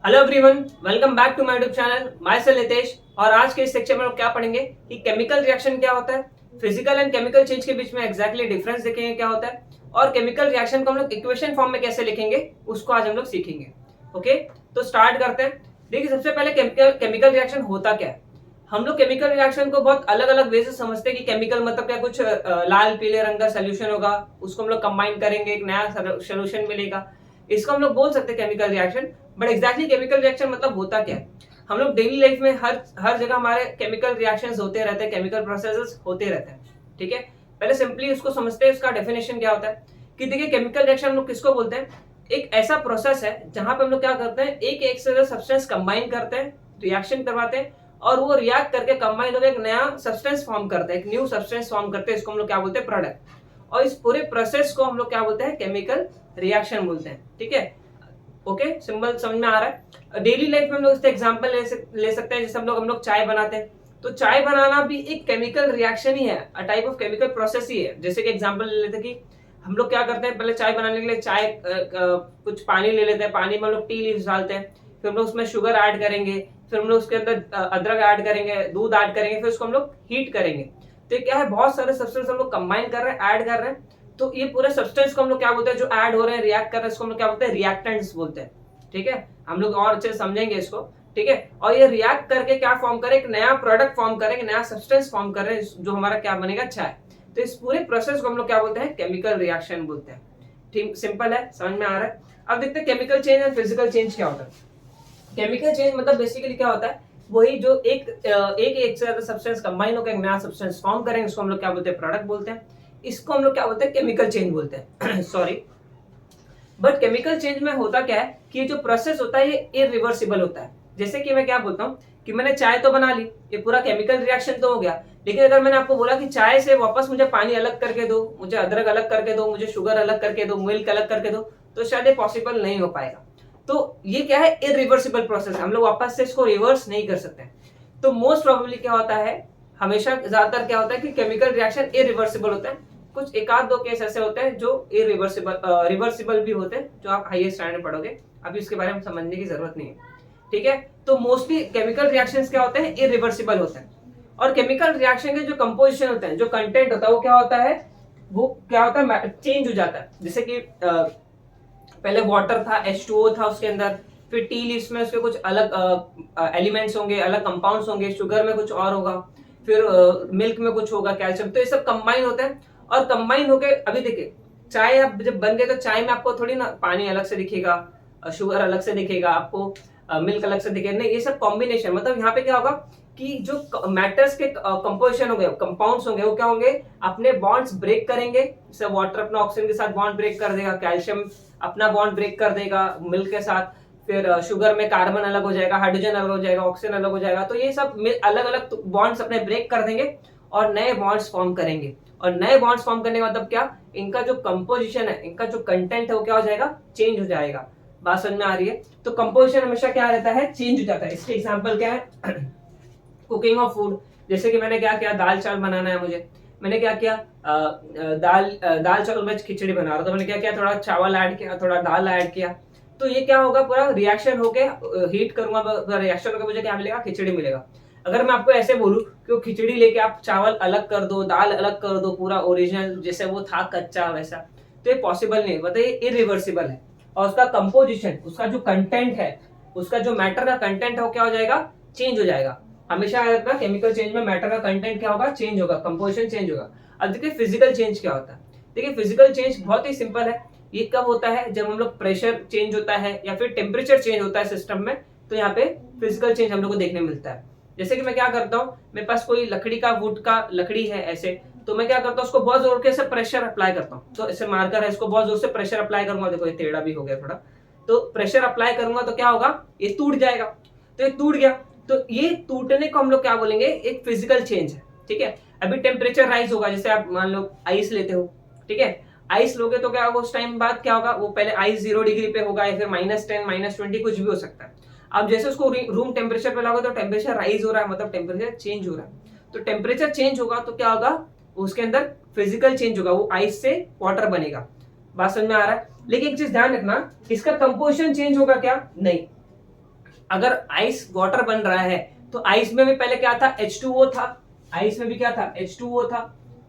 Hello everyone, welcome back to my YouTube channel. Myself Nitesh. और आज के इस सेक्शन में हम क्या पढ़ेंगे कि केमिकल रिएक्शन क्या होता है, फिजिकल एंड केमिकल चेंज के बीच में एग्जैक्टली डिफरेंस देखेंगे क्या होता है, और केमिकल रिएक्शन को हम लोग इक्वेशन फॉर्म में कैसे लिखेंगे उसको आज हम लोग सीखेंगे। ओके, तो स्टार्ट करते हैं। देखिए, सबसे पहले केमिकल रिएक्शन होता क्या है। हम लोग केमिकल रिएक्शन को बहुत अलग अलग वे से समझते हैं कि केमिकल मतलब क्या, कुछ लाल पीले रंग का सोल्यूशन होगा, उसको हम लोग कंबाइन करेंगे, एक नया सोल्यूशन मिलेगा, इसको हम लोग बोल सकते हैं chemical reaction. But exactly chemical reaction मतलब होता क्या है। हम लोग डेली लाइफ में हर हर जगह हमारे केमिकल रिएक्शंस होते रहते हैं, केमिकल प्रोसेसेस होते रहते हैं। ठीक है, पहले सिंपली उसको समझते हैं, उसका डेफिनेशन क्या होता है। कि देखिए, केमिकल रिएक्शन हम लोग किसको बोलते हैं, एक ऐसा प्रोसेस है जहां पे हम लोग क्या करते हैं, एक एक से ज्यादा सब्सटेंस कंबाइन करते हैं, रिएक्शन करवाते हैं, और वो रिएक्ट करके कंबाइन होकर एक नया सब्सटेंस फॉर्म करते हैं, एक न्यू सब्सटेंस फॉर्म करते हैं। इसको हम लोग क्या बोलते हैं, प्रोडक्ट। और इस पूरे प्रोसेस को हम लोग क्या बोलते हैं, केमिकल रिएक्शन बोलते हैं। ठीक है, ओके, सिंबल समझ में आ रहा है। डेली लाइफ में हम लोग इसका एग्जांपल ले सकते हैं। जैसे हम लोग चाय बनाते हैं, तो चाय बनाना भी एक केमिकल रिएक्शन ही है, a type of chemical process ही है। जैसे कि एग्जांपल ले लेते हैं कि हम लोग क्या करते हैं, पहले चाय बनाने के लिए कुछ पानी ले लेते हैं, पानी में हम लोग टी लीव्स डालते हैं, फिर हम लोग उसमें शुगर ऐड करेंगे, फिर हम लोग उसके अंदर अदरक ऐड करेंगे, दूध ऐड करेंगे, फिर उसको हम लोग हीट करेंगे। तो ये क्या है, बहुत सारे सब्सटेंस हम लोग कंबाइन कर रहे हैं, ऐड कर रहे हैं। तो ये पूरे सब्सटेंस को हम लोग क्या बोलते हैं, जो ऐड हो रहे हैं, रिएक्ट कर रहे हैं, इसको हम लोग क्या बोलते हैं, रिएक्टेंट्स बोलते हैं। ठीक है, हम लोग और अच्छे से समझेंगे इसको। ठीक है, और ये रिएक्ट करके क्या फॉर्म करे, एक नया प्रोडक्ट फॉर्म करे, एक नया सब्सटेंस फॉर्म करे, जो हमारा क्या बनेगा, चाय। तो इस पूरे प्रोसेस को हम लोग क्या बोलते हैं, केमिकल रिएक्शन बोलते हैं। ठीक, सिंपल है, समझ में आ रहा है। अब देखते हैं chemical change and physical change क्या होता है। केमिकल चेंज मतलब बेसिकली क्या होता है, वही जो एक से ज्यादा सब्सटेंस कंबाइन होकर एक नया सब्सटेंस फॉर्म करेंगे, इसको हम लोग क्या बोलते हैं, प्रोडक्ट बोलते हैं। इसको हम लोग क्या बोलते हैं, केमिकल चेंज बोलते हैं। सॉरी, बट केमिकल चेंज में होता क्या है कि ये जो प्रोसेस होता है ये इरिवर्सिबल होता है। जैसे कि मैं क्या बोलता हूँ कि मैंने चाय तो बना ली, ये पूरा केमिकल रिएक्शन तो हो गया, लेकिन अगर मैंने आपको बोला कि चाय से वापस मुझे पानी अलग करके दो, मुझे अदरक अलग करके दो, मुझे शुगर अलग करके दो, मिल्क अलग करके दो, तो शायद ये पॉसिबल नहीं हो पाएगा। तो ये क्या है, इरिवर्सिबल प्रोसेस, हम लोग वापस से इसको रिवर्स नहीं कर सकते। तो मोस्ट प्रोबेबली क्या होता है, हमेशा ज्यादातर क्या होता है कि केमिकल रिएक्शन इरिवर्सिबल होता है। कुछ एक आध दो केस ऐसे होते हैं जो इरिवर्सिबल रिवर्सिबल भी होते हैं, जो आप हाईएस्ट स्टैंडर्ड में पढ़ोगे। अभी उसके बारे में समझने की जरूरत नहीं है। ठीक है, तो मोस्टली केमिकल रिएक्शंस क्या होते हैं, इरिवर्सिबल होते हैं। और केमिकल रिएक्शन के जो कंपोजिशन होते हैं, जो कंटेंट होता है, वो क्या होता है, वो क्या होता है, चेंज हो जाता है। जैसे कि पहले वाटर था, H2O था उसके अंदर, फिर टी लीव्स में उसके कुछ अलग एलिमेंट्स होंगे, अलग कंपाउंड्स होंगे, शुगर में कुछ और होगा, फिर मिल्क में कुछ होगा, कैल्शियम। तो ये सब कंबाइन होते हैं, और कंबाइन होके अभी देखिए, चाय आप जब बन गए तो चाय में आपको थोड़ी ना पानी अलग से दिखेगा, शुगर अलग से दिखेगा आपको, मिल्क अलग से दिखेगा, नहीं, ये सब कॉम्बिनेशन। मतलब यहाँ पे क्या होगा कि जो मैटर्स के कंपोजिशन होंगे, कंपाउंड्स होंगे, वो क्या होंगे, अपने बॉन्ड्स ब्रेक करेंगे। जैसे वाटर अपना ऑक्सीजन के साथ बॉन्ड ब्रेक कर देगा, कैल्शियम अपना बॉन्ड ब्रेक कर देगा मिल्क के साथ, फिर शुगर में कार्बन अलग हो जाएगा, हाइड्रोजन अलग हो जाएगा, ऑक्सीजन अलग हो जाएगा। तो ये सब अलग अलग बॉन्ड्स अपने ब्रेक कर देंगे और नए बॉन्ड्स फॉर्म करेंगे। और नए बॉन्ड्स फॉर्म करने का मतलब क्या, इनका जो कंपोजिशन है, इनका जो कंटेंट है, वो क्या हो जाएगा, चेंज हो जाएगा। बात समझ में आ रही है। तो कंपोजिशन हमेशा क्या रहता है, चेंज हो जाता है। इसके एग्जांपल क्या है, कुकिंग ऑफ फूड। जैसे कि मैंने क्या किया, दाल चावल बनाना है मुझे, मैंने क्या किया, दाल चावल में खिचड़ी बना रहा हूं, तो मैंने क्या किया, थोड़ा चावल ऐड किया, थोड़ा दाल ऐड किया। तो ये क्या होगा, पूरा रिएक्शन होके हीट करूंगा, रिएक्शन होकर मुझे क्या मिलेगा, खिचड़ी मिलेगा। अगर मैं आपको ऐसे बोलूं कि वो खिचड़ी लेके आप चावल अलग कर दो, दाल अलग कर दो, पूरा ओरिजिनल जैसे वो था कच्चा वैसा, तो ये पॉसिबल नहीं है, बताइए, इरिवर्सिबल है। और उसका कंपोजिशन, उसका जो कंटेंट है, उसका जो मैटर का कंटेंट है, वो क्या हो जाएगा, चेंज हो जाएगा। हमेशा ना केमिकल चेंज में मैटर का कंटेंट क्या होगा, चेंज होगा, कंपोजिशन चेंज होगा। अब देखिए फिजिकल चेंज क्या होता है। देखिए फिजिकल चेंज बहुत ही सिंपल है। ये कब होता है, जब हम लोग प्रेशर चेंज होता है या फिर टेम्परेचर चेंज होता है सिस्टम में, तो यहाँ पे फिजिकल चेंज हम लोग को देखने मिलता है। जैसे कि मैं क्या करता हूँ, मेरे पास कोई लकड़ी का वुड का लकड़ी है ऐसे, तो मैं क्या करता हूँ, उसको बहुत जोर के से प्रेशर अप्लाई करता हूँ। तो ऐसे मार्कर है, इसको बहुत जोर से प्रेशर अप्लाई करूंगा, देखो ये टेढ़ा भी हो गया थोड़ा, तो प्रेशर अप्लाई करूंगा तो क्या होगा, ये टूट जाएगा। तो ये टूट गया, तो ये टूटने को हम लोग क्या बोलेंगे, एक फिजिकल चेंज है। ठीक है, अभी टेम्परेचर राइज होगा, जैसे आप मान लो आइस लेते हो, ठीक है, आइस लोगे तो क्या होगा, उस टाइम बाद क्या होगा, वो पहले आइस 0 डिग्री पे होगा, या फिर -10 -20 कुछ भी हो सकता है। अब जैसे उसको रूम टेम्परेचर पे लाओगे तो टेम्परेचर राइज हो रहा है, मतलब टेम्परेचर चेंज हो रहा है। तो टेम्परेचर चेंज होगा तो क्या होगा, उसके अंदर फिजिकल चेंज होगा, वो आइस से वाटर बनेगा। बात समझ में आ रहा है। लेकिन एक चीज ध्यान रखना, इसका कंपोजिशन चेंज होगा क्या, नहीं, अगर आइस वाटर बन रहा है तो आइस में भी पहले क्या था, H2O था, आइस में भी क्या था, H2O था,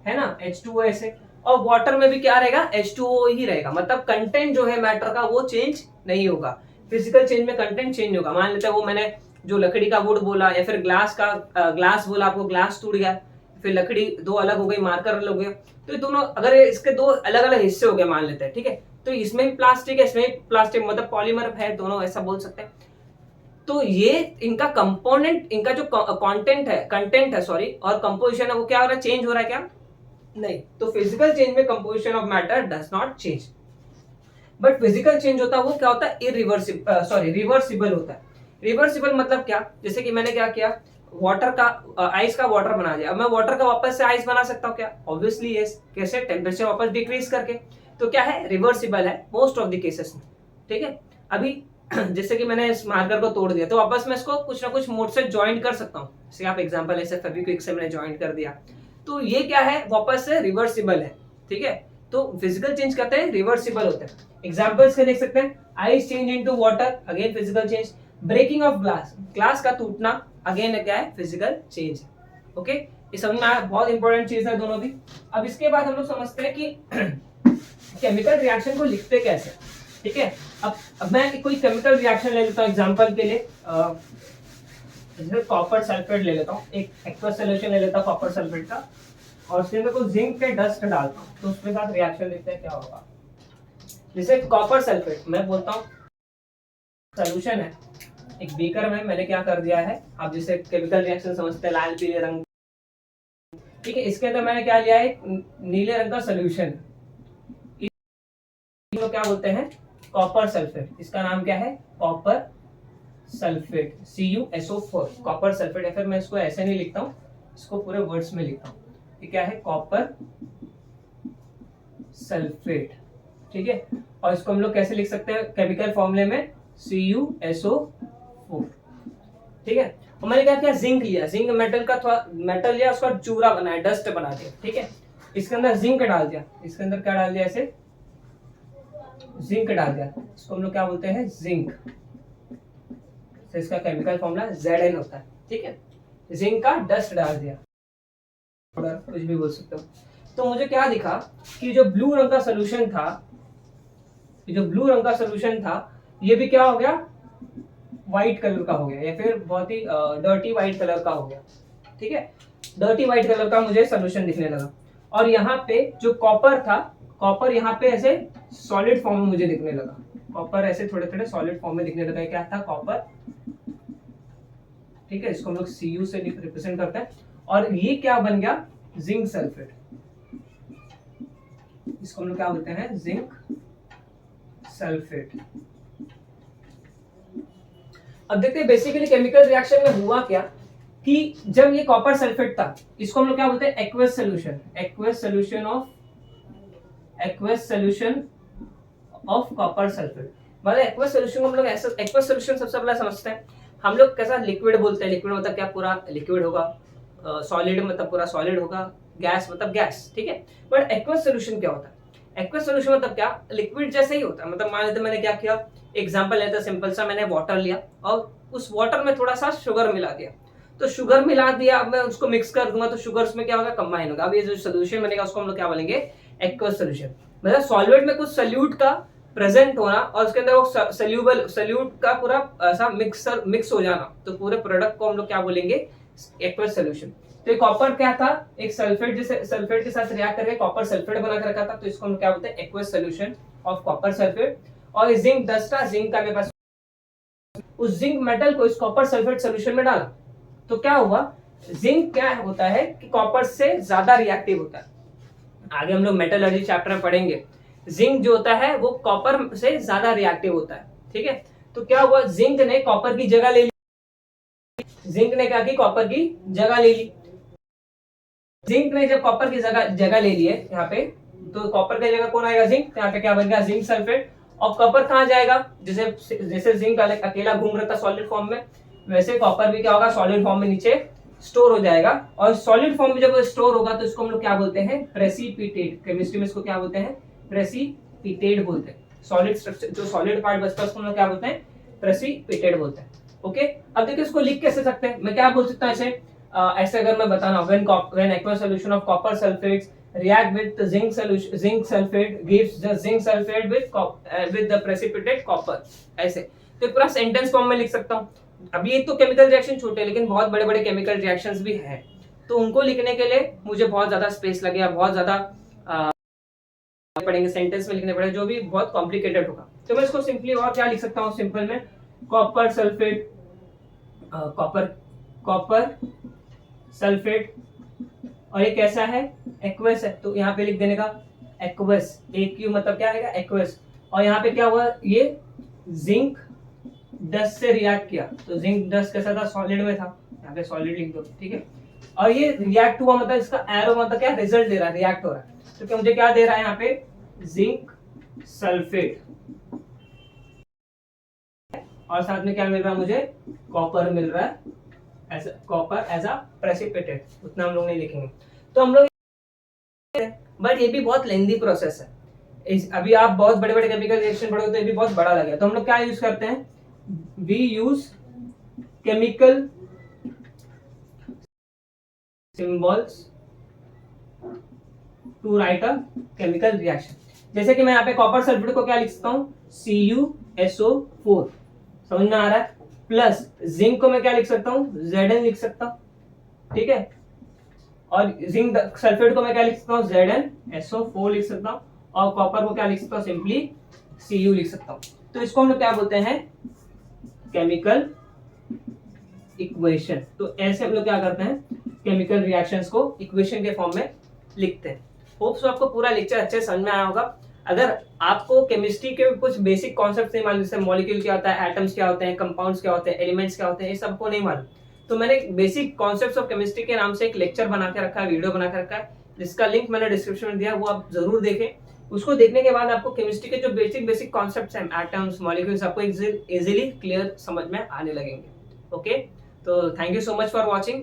है ना, H2O ऐसे, और वाटर में भी क्या रहेगा, H2O ही रहेगा। मतलब कंटेंट जो है मैटर का वो चेंज नहीं होगा, फिजिकल चेंज में कंटेंट चेंज होगा। मान लेते हैं वो मैंने जो लकड़ी का वुड बोला या फिर ग्लास का ग्लास बोला, आपको ग्लास टूट गया, फिर लकड़ी दो अलग हो गई, मार्कर अलग हो गया, तो ये दोनों अगर इसके दो अलग अलग हिस्से हो गए मान लेते हैं, ठीक है, तो इसमें भी प्लास्टिक है, इसमें भी प्लास्टिक, मतलब पॉलीमर है दोनों, ऐसा बोल सकते हैं। तो ये इनका कंपोनेंट, इनका जो कंटेंट है सॉरी, और कंपोजिशन है वो क्या हो रहा है, चेंज हो रहा है क्या, नहीं। तो फिजिकल चेंज में composition of matter does not change, but physical change होता है वो क्या होता है, रिवर्सिबल होता है। रिवर्सिबल मतलब क्या, जैसे कि मैंने क्या किया, वाटर का आइस का वाटर बना दिया, अब मैं वाटर का वापस से आइस बना सकता हूँ क्या, ऑब्वियसली यस। कैसे, टेम्परेचर वापस डिक्रीज करके। तो क्या है, रिवर्सिबल है मोस्ट ऑफ द केसेस में, ठीक है। अभी जैसे कि मैंने इस मार्कर को तोड़ दिया तो वापस मैं इसको कुछ ना कुछ मोड से ज्वाइन कर सकता हूँ, जैसे आप एग्जांपल ऐसे फेविक्विक से मैंने ज्वाइन कर दिया, तो ये क्या है, वापस से रिवर्सिबल है, ठीक है। तो फिजिकल चेंज कहते हैं रिवर्सिबल होते हैं। एग्जांपल्स के देख सकते हैं, ice change into water, again physical change. Breaking of glass, glass का टूटना, अगेन क्या है, फिजिकल चेंज है। ओके, ये समझ में आया, बहुत इंपॉर्टेंट चीज है दोनों भी। अब इसके बाद हम लोग समझते हैं कि केमिकल रिएक्शन को लिखते कैसे, ठीक है। अब मैं कोई केमिकल रिएक्शन ले लेता हूँ एग्जांपल के लिए, जैसे कॉपर सल्फेट ले लेता हूँ, एक एक्वस सॉल्यूशन ले लेता हूँ कॉपर सल्फेट का, और उसके अंदर को जिंक के डस्ट डालता हूँ, तो उसके साथ रिएक्शन देखते हैं क्या होगा। जैसे कॉपर सल्फेट, मैं बोलता हूँ सॉल्यूशन है, एक बीकर में मैंने क्या कर दिया है, आप जैसे केमिकल रिएक्शन समझते हैं लाल पीले रंग, ठीक है, इसके अंदर मैंने क्या लिया है, नीले रंग का सॉल्यूशन, इसको क्या बोलते हैं, कॉपर सल्फेट। इसका नाम क्या है, copper sulphate, CuSO4, copper sulphate. या फिर मैं इसको ऐसे नहीं लिखता हूँ, इसको पूरे वर्ड्स में लिखता हूँ, ये क्या है, कॉपर सल्फेट, ठीक है। और इसको हम लोग कैसे लिख सकते हैं केमिकल फॉर्मूले में, CuSO4, ठीक है। और मैंने क्या किया, जिंक लिया, जिंक मेटल का थोड़ा मेटल लिया, उसका चूरा बनाया, डस्ट बना दिया, ठीक है। इसके अंदर जिंक डाल दिया, इसके अंदर क्या डाल दिया, ऐसे जिंक डाल दिया, इसको हम लोग क्या बोलते हैं, जिंक। तो इसका केमिकल फॉर्मूला Zn होता है, ठीक है। जिंक का डस्ट डाल दिया, कुछ भी बोल सकते हो। तो मुझे क्या दिखा कि जो ब्लू रंग का सोल्यूशन था, ये भी क्या हो गया, व्हाइट कलर का हो गया, या फिर बहुत ही डर्टी व्हाइट कलर का हो गया, ठीक है। डर्टी व्हाइट कलर का मुझे सोल्यूशन दिखने लगा। और यहाँ पे जो कॉपर था, कॉपर यहाँ पे ऐसे सॉलिड फॉर्म में मुझे दिखने लगा, कॉपर ऐसे थोड़े थोड़े सॉलिड फॉर्म में दिखने लगा। क्या था, कॉपर, ठीक है, इसको हम लोग Cu से रिप्रेजेंट करते हैं। और ये क्या बन गया, जिंक सल्फेट, इसको हम लोग क्या बोलते हैं, जिंक सल्फेट। अब देखते हैं बेसिकली केमिकल रिएक्शन में हुआ क्या, कि जब ये कॉपर सल्फेट था, इसको हम लोग क्या बोलते हैं, aqueous solution of copper sulphate. मतलब एक्वस सॉल्यूशन को हम लोग ऐसा, एक्वस सॉल्यूशन सबसे पहले समझते हैं हम लोग कैसा, लिक्विड बोलते हैं। लिक्विड मतलब क्या, पूरा लिक्विड होगा, सॉलिड मतलब पूरा सॉलिड होगा, गैस मतलब गैस, ठीक है। बट एक्वस सॉल्यूशन क्या होता है, एक्वस सॉल्यूशन मतलब क्या, लिक्विड जैसे ही होता है। मतलब मान लेते मैंने क्या किया, एग्जांपल लेते सिंपल सा, मैंने वाटर लिया और उस वाटर में थोड़ा सा शुगर मिला दिया, तो शुगर मिला दिया, अब मैं उसको मिक्स कर दूंगा तो शुगर उसमें क्या होगा, कंबाइन होगा। अब ये जो सोल्यूशन बनेगा उसको हम लोग क्या बोलेंगे, एक्वस सॉल्यूशन। मतलब सॉल्वेंट में कुछ सोल्यूट का प्रेजेंट होना और उसके अंदर वो सोल्यूट का पूरा ऐसा मिक्स हो जाना, तो पूरे प्रोडक्ट को हम लोग क्या बोलेंगे, एक्वस सॉल्यूशन। तो ये कॉपर क्या था, एक सल्फेट, जैसे सल्फेट के साथ रिएक्ट करके कॉपर सल्फेट बना कर रखा था, तो इसको हम क्या बोलते हैं, aqueous solution of copper sulphate. और जिंक डस्ट था, जिंक का मेरे पास, उस जिंक मेटल को इस कॉपर सल्फेट सॉल्यूशन में डाला, तो क्या हुआ, जिंक क्या होता है कि कॉपर से ज्यादा रिएक्टिव होता है। आगे हम लोग मेटलर्जी चैप्टर में पढ़ेंगे, जिंक जो होता है वो कॉपर से ज्यादा रिएक्टिव होता है, ठीक है। तो क्या हुआ, जिंक ने कॉपर की जगह ले ली, जिंक ने क्या की, कॉपर की जगह ले ली। जिंक ने जब कॉपर की जगह ले ली है यहाँ पे, तो कॉपर की जगह कौन आएगा, जिंक। यहाँ पे क्या बन गया, जिंक सल्फेट। और कॉपर कहाँ जाएगा, जैसे जैसे जिंक अकेला घूम रहा था सॉलिड फॉर्म में, वैसे कॉपर भी क्या होगा, सॉलिड फॉर्म में नीचे स्टोर हो जाएगा। और सॉलिड फॉर्म में जब स्टोर होगा तो इसको हम लोग क्या बोलते हैं, प्रेसिपिटेट। केमिस्ट्री में इसको क्या बोलते हैं, प्रेसिपिटेट बोलते हैं। सॉलिड स्ट्रक्चर, जो सॉलिड पार्ट बचता है उसको हम लोग क्या बोलते हैं, प्रेसिपिटेट बोलते हैं। ओके, अब देखिए इसको लिख कैसे सकते हैं, मैं क्या बोल सकता हूँ ऐसे, ऐसे अगर मैं बताना, when aqua solution of copper sulphates react with the zinc sulfate gives the zinc sulfate with the precipitate copper, ऐसे। तो पूरा सेंटेंस फॉर्म में लिख सकता हूँ। अब ये तो केमिकल रिएक्शन छोटे हैं, लेकिन बहुत बड़े बड़े केमिकल रिएक्शंस भी हैं, तो उनको लिखने के लिए मुझे बहुत ज्यादा स्पेस लगेगा, बहुत ज्यादा पढ़ेंगे, सेंटेंस में लिखने पड़ेगा, जो भी बहुत कॉम्प्लिकेटेड होगा। तो मैं इसको सिंपली और क्या लिख सकता हूँ, सिंपल में कॉपर सल्फेट, कॉपर सल्फेट, और ये कैसा है, एक्वस है, तो यहाँ पे लिख देने का एक्वस, एक्यू मतलब क्या आएगा, एक्वस। और यहाँ पे क्या हुआ, ये जिंक डस्ट से रिएक्ट किया, तो जिंक डस्ट कैसा था, सॉलिड में था, यहाँ पे सॉलिड लिख दो, ठीक है। और ये रिएक्ट हुआ मतलब इसका एरो मतलब क्या, रिजल्ट दे रहा है, रिएक्ट हो रहा है, तो क्या मुझे क्या दे रहा है यहाँ पे, जिंक सल्फेट, और साथ में क्या मिल रहा है मुझे, कॉपर मिल रहा है, कॉपर एज अ प्रेसिपिटेट, उतना हम लोग नहीं लिखेंगे। तो हम लोग, बट ये भी बहुत लेंदी प्रोसेस है, अभी आप बहुत बड़े बड़े केमिकल रिएक्शन पढ़ोगे तो ये भी बहुत बड़ा लगेगा। तो हम लोग क्या यूज करते हैं, we use chemical symbols to write a chemical reaction. जैसे कि मैं यहाँ पे कॉपर सल्फेट को क्या लिख सकता हूँ, CuSO4, समझ में आ रहा है, प्लस जिंक को मैं क्या लिख सकता हूँ, Zn लिख सकता हूँ, ठीक है। और जिंक सल्फेट को मैं क्या लिख सकता हूँ, ZnSO4 लिख सकता हूँ, और कॉपर को क्या लिख सकता हूँ, सिंपली Cu लिख सकता हूँ। तो इसको हम लोग क्या बोलते हैं, केमिकल इक्वेशन। तो ऐसे हम लोग क्या करते हैं, केमिकल रिएक्शंस को इक्वेशन के फॉर्म में लिखते हैं। होप सो आपको पूरा लेक्चर अच्छे समझ में आया होगा। अगर आपको केमिस्ट्री के कुछ बेसिक कॉन्सेप्ट नहीं मालूम, जैसे मॉलिक्यूल क्या होता है, एटम्स क्या होते हैं, कंपाउंड्स क्या होते हैं, एलिमेंट्स क्या होते हैं, ये सबको नहीं मालूम, तो मैंने बेसिक कॉन्सेप्ट्स ऑफ केमिस्ट्री के नाम से एक लेक्चर बना के रखा है, वीडियो बना के रखा है, जिसका लिंक मैंने डिस्क्रिप्शन में दिया, वो आप जरूर देखें। उसको देखने के बाद आपको केमिस्ट्री के जो बेसिक कॉन्सेप्ट्स हैं, एटम्स, मॉलिक्यूल्स, आपको इजीली क्लियर समझ में आने लगेंगे। ओके, तो thank you so much for watching.